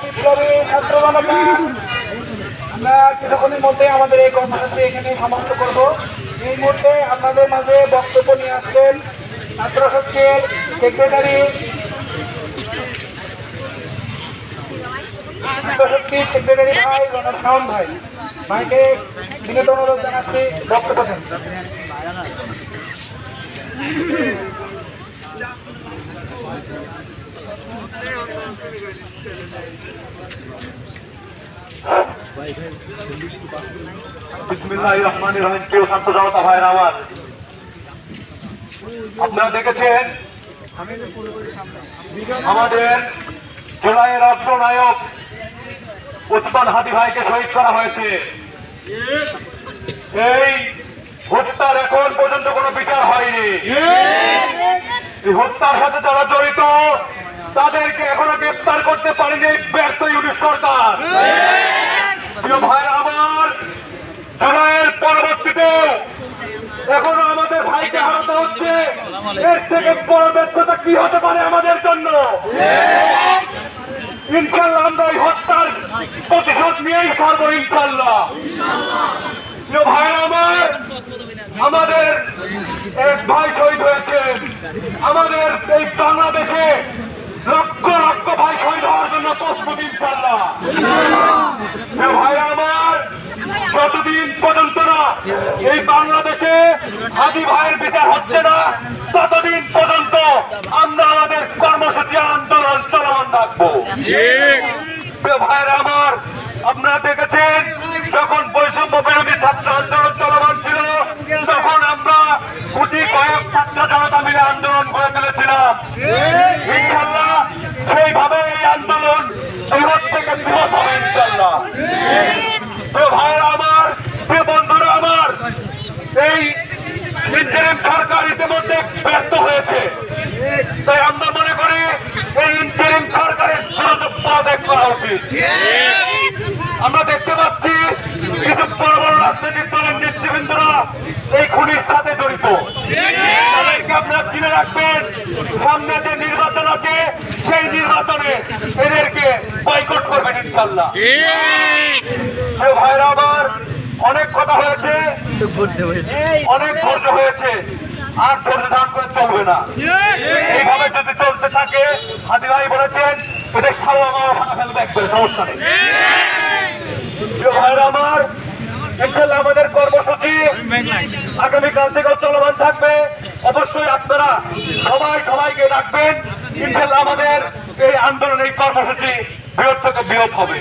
বিপ্লবী ছাত্র জনতা, আমরা কিছুক্ষণের মধ্যে আমাদের এই কর্মসূচি এখানে সমাপ্ত করব। এই মুহূর্তে আপনাদের মাঝে বক্তব্য নিয়ে আসছেন ছাত্র শক্তির সেক্রেটারি ভাই শাওন ভাই। ভাইকে বিনীত অনুরোধ জানাচ্ছি বক্তব্য দেন। বিসমিল্লাহির রহমানির রহিম। প্রিয় ছাত্র জনতা ভাইরা আমার, আপনারা দেখেছেন আমাদের জুলাইয়ের অগ্রনায়ক ওসমান হাদি ভাইকে শহীদ করা হয়েছে। এই হত্যার এখন পর্যন্ত কোনো বিচার হয়নি। এই হত্যার সাথে যারা জড়িত তাদেরকে এখনো গ্রেফতার করতে পারেনি ব্যর্থ ইউনিট সরকার। প্রিয় ভাইরা আমার, জুলাইয়ের পরবর্তীতে এখনো আমাদের ভাইকে হারাতে হচ্ছে। এর থেকে বড় ব্যর্থতা কি হতে পারে আমাদের জন্য? ইনশাল্লাহ আমরা এই হত্যার প্রতিশোধ নিয়েই ছাড়বো ইনশাল্লাহ। প্রিয় ভাইরা আমার, আমাদের এক ভাই শহীদ হয়েছেন। আমাদের এই বাংলাদেশে লক্ষ লক্ষ ভাই শহীদ হওয়ার জন্য প্রস্তুত ইনশাল্লাহ। প্রিয় ভাইরা আমার, যতদিন পর্যন্ত না এই বাংলাদেশে হাদি ভাইয়ের বিচার হচ্ছে না, ততদিন পর্যন্ত আমরা আমাদের কর্মসূচি আন্দোলন চলমান রাখবো। ভাইরা আমার, আপনারা দেখেছেন যখন বৈষম্য বিরোধী ছাত্র আন্দোলন চলমান ছিল, তখন আমরা কোটি কয়েক ছাত্র জনতা মিলে আন্দোলন করে ফেলেছিলাম। ইনশাল্লাহ সেইভাবে এই আন্দোলন বৃহৎ থেকে বৃহৎ হবে ইনশাল্লাহ। ভাইরা আমার, প্রিয় বন্ধুরা আমার, এই ইন্টারিম সরকার ইতিমধ্যে ব্যর্থ হয়েছে। তাই আমরা মনে করি এই ইন্টারিম সরকারের বিরুদ্ধে পদত্যাগ করা উচিত। আমরা দেখতে পাচ্ছি কিছু বড় বড় রাজনৈতিক দলের নেতৃবৃন্দরা এই খুনির সাথে জড়িত। তাদেরকে আপনারা চিনে রাখবেন, সামনে যে নির্বাচন আছে সেই নির্বাচনে এদেরকে বয়কট করবেন ইনশাল্লাহ। ভাইরা আমার, অনেক কথা হয়েছে, অনেক ধৈর্য হয়েছে, আর ধৈর্য ধারণ করে চলবে না। এইভাবে যদি চলতে থাকে, হাদি ভাই বলেছেন এদের সারা ভাড়া ফেলবে একবারে, সমস্যা নেই। ভাইরা আমার, ইনশাল্লাহ আমাদের কর্মসূচি আগামীকাল থেকেও চলমান থাকবে। অবশ্যই আপনারা সবাইকে ডাকবেন। ইনশাল্লাহ আমাদের এই আন্দোলন, এই কর্মসূচি বৃহৎ থেকে বৃহৎ হবে।